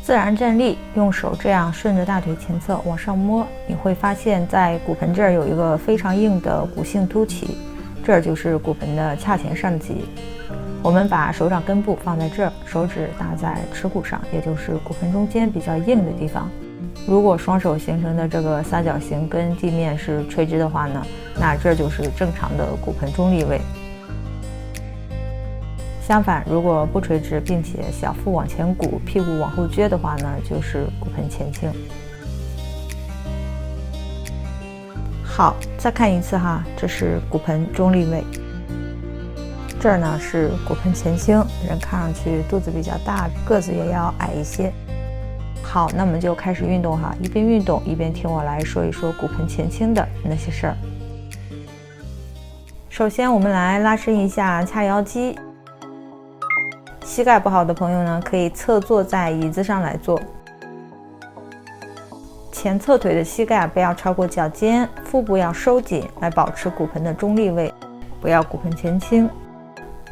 自然站立，用手这样顺着大腿前侧往上摸，你会发现在骨盆这儿有一个非常硬的骨性凸起，这儿就是骨盆的髂前上棘。我们把手掌根部放在这儿，手指搭在耻骨上，也就是骨盆中间比较硬的地方。如果双手形成的这个三角形跟地面是垂直的话呢，那这就是正常的骨盆中立位。相反，如果不垂直，并且小腹往前鼓，屁股往后撅的话呢，就是骨盆前倾。好，再看一次哈，这是骨盆中立位。这儿呢是骨盆前倾，人看上去肚子比较大，个子也要矮一些。好，那我们就开始运动哈，一边运动一边听我来说一说骨盆前倾的那些事儿。首先，我们来拉伸一下髂腰肌。膝盖不好的朋友呢，可以侧坐在椅子上来做。前侧腿的膝盖不要超过脚尖，腹部要收紧，来保持骨盆的中立位，不要骨盆前倾。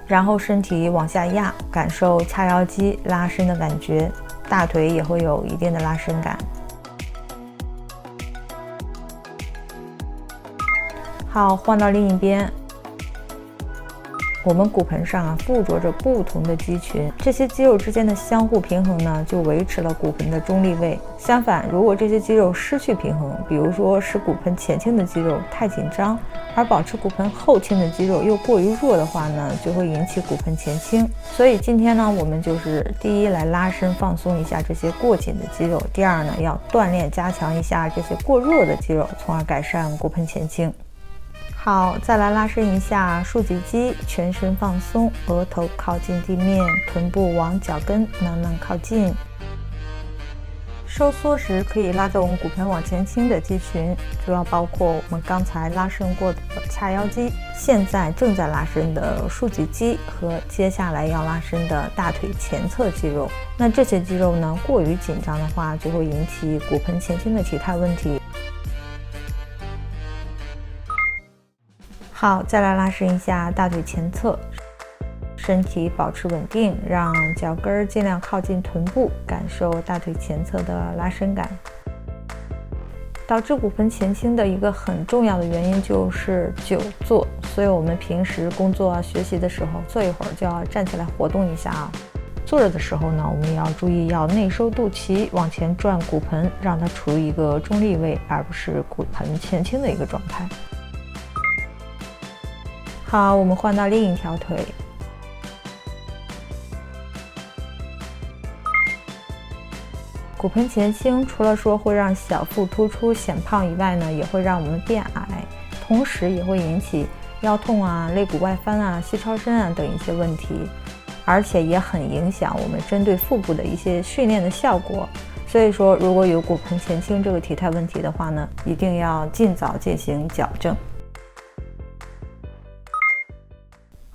然后身体往下压，感受髂腰肌拉伸的感觉，大腿也会有一定的拉伸感。好，换到另一边。我们骨盆上附着着不同的肌群，这些肌肉之间的相互平衡呢，就维持了骨盆的中立位。相反，如果这些肌肉失去平衡，比如说使骨盆前倾的肌肉太紧张，而保持骨盆后倾的肌肉又过于弱的话呢，就会引起骨盆前倾。所以今天呢，我们就是第一来拉伸放松一下这些过紧的肌肉，第二呢，要锻炼加强一下这些过弱的肌肉，从而改善骨盆前倾。好，再来拉伸一下竖脊肌，全身放松，额头靠近地面，臀部往脚跟慢慢靠近。收缩时可以拉动骨盆往前倾的肌群，主要包括我们刚才拉伸过的髂腰肌，现在正在拉伸的竖脊肌和接下来要拉伸的大腿前侧肌肉。那这些肌肉呢，过于紧张的话，就会引起骨盆前倾的体态问题。好，再来拉伸一下大腿前侧，身体保持稳定，让脚跟尽量靠近臀部，感受大腿前侧的拉伸感。导致骨盆前倾的一个很重要的原因就是久坐，所以我们平时工作学习的时候，坐一会儿就要站起来活动一下啊。坐着的时候呢，我们也要注意要内收肚脐，往前转骨盆，让它处于一个中立位，而不是骨盆前倾的一个状态。好，我们换到另一条腿。骨盆前倾除了说会让小腹突出显胖以外呢，也会让我们变矮，同时也会引起腰痛啊、肋骨外翻啊、膝超伸啊等一些问题，而且也很影响我们针对腹部的一些训练的效果。所以说，如果有骨盆前倾这个体态问题的话呢，一定要尽早进行矫正。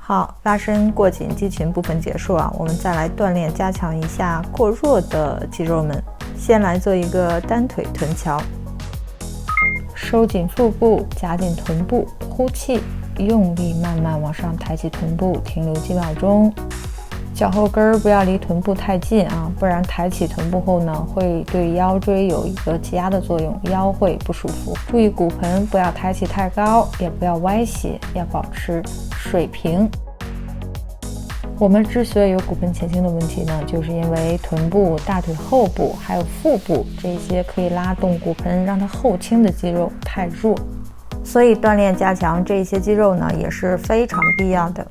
好，拉伸过紧肌群部分结束啊，我们再来锻炼加强一下过弱的肌肉们。先来做一个单腿臀桥，收紧腹部，夹紧臀部，呼气，用力慢慢往上抬起臀部，停留几秒钟。脚后跟不要离臀部太近啊，不然抬起臀部后呢，会对腰椎有一个挤压的作用，腰会不舒服。注意骨盆不要抬起太高，也不要歪斜，要保持水平。我们之所以有骨盆前倾的问题呢，就是因为臀部、大腿后部还有腹部这些可以拉动骨盆让它后倾的肌肉太弱，所以锻炼加强这些肌肉呢也是非常必要的。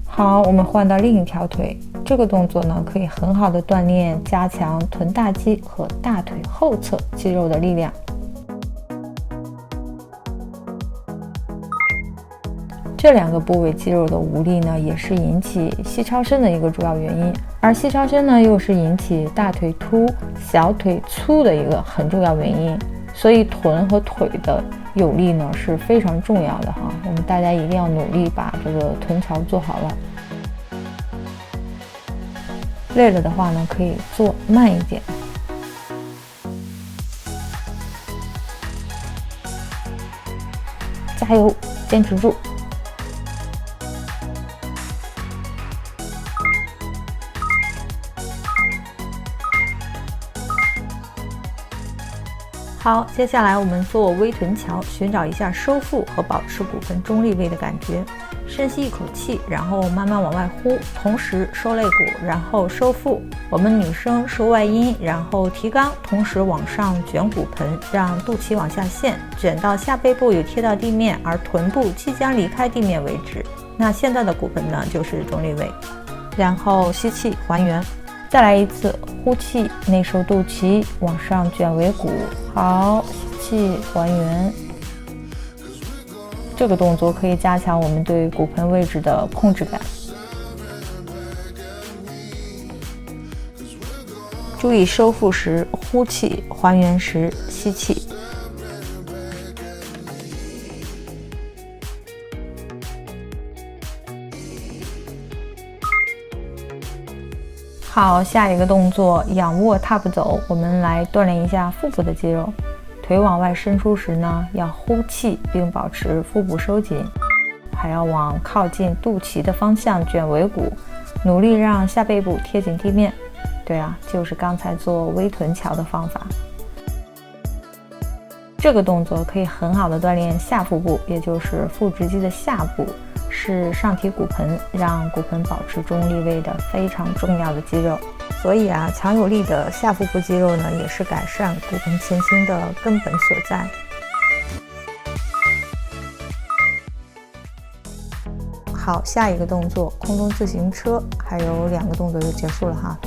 好，我们换到另一条腿，这个动作呢可以很好的锻炼加强臀大肌和大腿后侧肌肉的力量。这两个部位肌肉的无力呢，也是引起膝超伸的一个主要原因，而膝超伸呢，又是引起大腿凸、小腿粗的一个很重要原因。所以臀和腿的有力呢是非常重要的哈，我们大家一定要努力把这个臀桥做好了。累了的话呢，可以做慢一点。加油，坚持住。好，接下来我们做微臀桥，寻找一下收腹和保持骨盆中立位的感觉。深吸一口气，然后慢慢往外呼，同时收肋骨，然后收腹。我们女生收外阴，然后提肛，同时往上卷骨盆，让肚脐往下陷，卷到下背部有贴到地面，而臀部即将离开地面为止。那现在的骨盆呢，就是中立位。然后吸气还原，再来一次，呼气，内收肚脐，往上卷尾骨。好，吸气还原。这个动作可以加强我们对骨盆位置的控制感。注意收腹时呼气，还原时吸气。好，下一个动作仰卧踏步走，我们来锻炼一下腹部的肌肉。腿往外伸出时呢，要呼气并保持腹部收紧，还要往靠近肚脐的方向卷尾骨，努力让下背部贴紧地面。对啊，就是刚才做微臀桥的方法。这个动作可以很好的锻炼下腹部，也就是腹直肌的下部，是上提骨盆，让骨盆保持中立位的非常重要的肌肉。所以啊，强有力的下腹部肌肉呢，也是改善骨盆前倾的根本所在。好，下一个动作空中自行车，还有2个动作就结束了哈。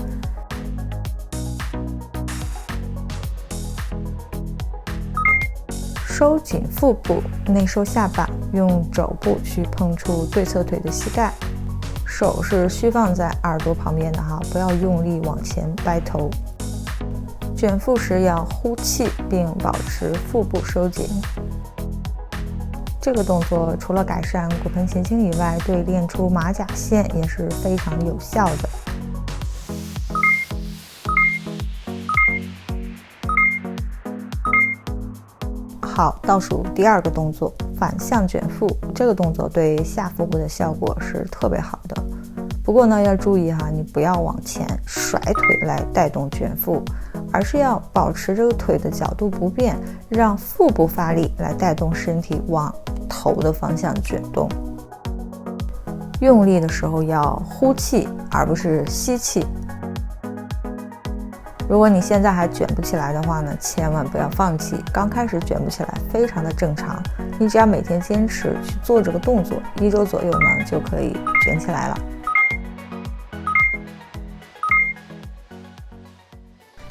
收紧腹部，内收下巴，用肘部去碰触对侧腿的膝盖。手是虚放在耳朵旁边的哈，不要用力往前掰头。卷腹时要呼气，并保持腹部收紧。这个动作除了改善骨盆前倾以外，对练出马甲线也是非常有效的。好，倒数第2个动作反向卷腹，这个动作对下腹部的效果是特别好的。不过呢，要注意哈，你不要往前甩腿来带动卷腹，而是要保持这个腿的角度不变，让腹部发力来带动身体往头的方向卷动。用力的时候要呼气，而不是吸气。如果你现在还卷不起来的话呢，千万不要放弃。刚开始卷不起来非常的正常，你只要每天坚持去做这个动作，1周左右呢就可以卷起来了。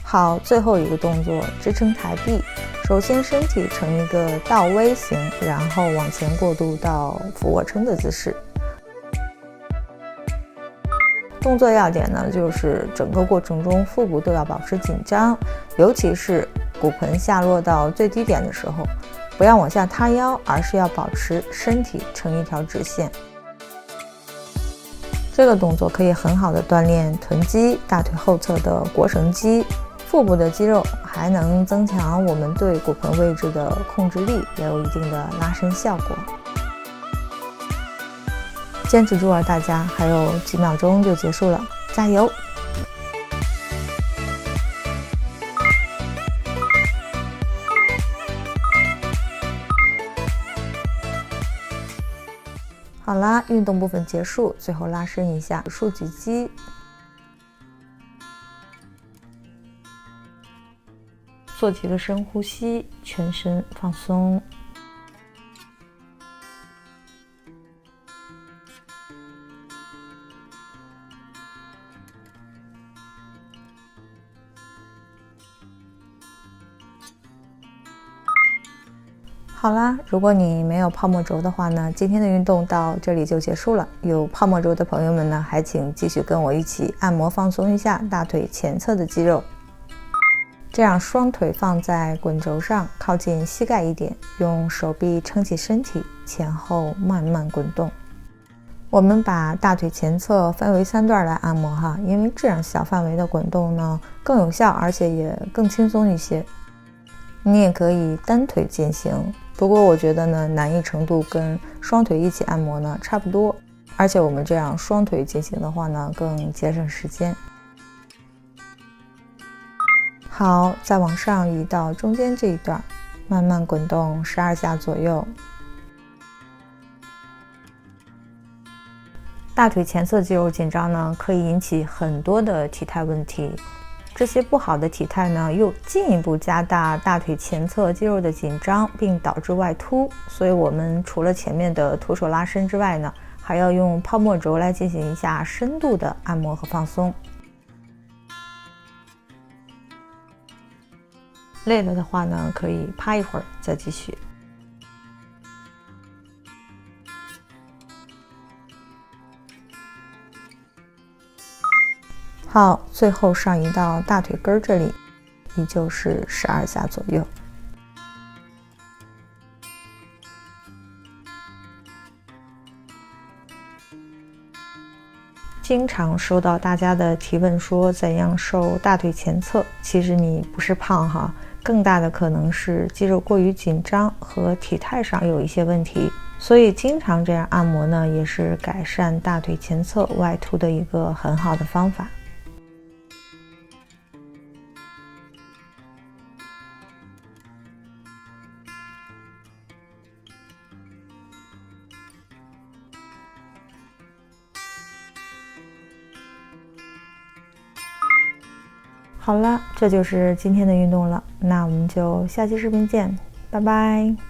好，最后一个动作支撑抬臂，首先身体呈一个倒 V 型，然后往前过渡到俯卧撑的姿势。动作要点呢，就是整个过程中腹部都要保持紧张，尤其是骨盆下落到最低点的时候，不要往下塌腰，而是要保持身体成一条直线。这个动作可以很好的锻炼臀肌、大腿后侧的腘绳肌、腹部的肌肉，还能增强我们对骨盆位置的控制力，也有一定的拉伸效果。坚持住啊，大家，还有几秒钟就结束了，加油！好啦，运动部分结束，最后拉伸一下竖脊肌。做几个深呼吸，全身放松。好啦，如果你没有泡沫轴的话呢，今天的运动到这里就结束了。有泡沫轴的朋友们呢，还请继续跟我一起按摩放松一下大腿前侧的肌肉。这样双腿放在滚轴上，靠近膝盖一点，用手臂撑起身体，前后慢慢滚动。我们把大腿前侧分为3段来按摩哈，因为这样小范围的滚动呢更有效，而且也更轻松一些。你也可以单腿进行，不过我觉得呢，难易程度跟双腿一起按摩呢差不多，而且我们这样双腿进行的话呢，更节省时间。好，再往上移到中间这一段，慢慢滚动12下左右。大腿前侧肌肉紧张呢，可以引起很多的体态问题。这些不好的体态呢，又进一步加大大腿前侧肌肉的紧张，并导致外凸。所以我们除了前面的徒手拉伸之外呢，还要用泡沫轴来进行一下深度的按摩和放松。累了的话呢，可以趴一会儿再继续。好，最后上移到大腿根这里，依旧是12下左右。经常收到大家的提问说怎样瘦大腿前侧，其实你不是胖哈，更大的可能是肌肉过于紧张和体态上有一些问题，所以经常这样按摩呢，也是改善大腿前侧外凸的一个很好的方法。好了，这就是今天的运动了，那我们就下期视频见，拜拜。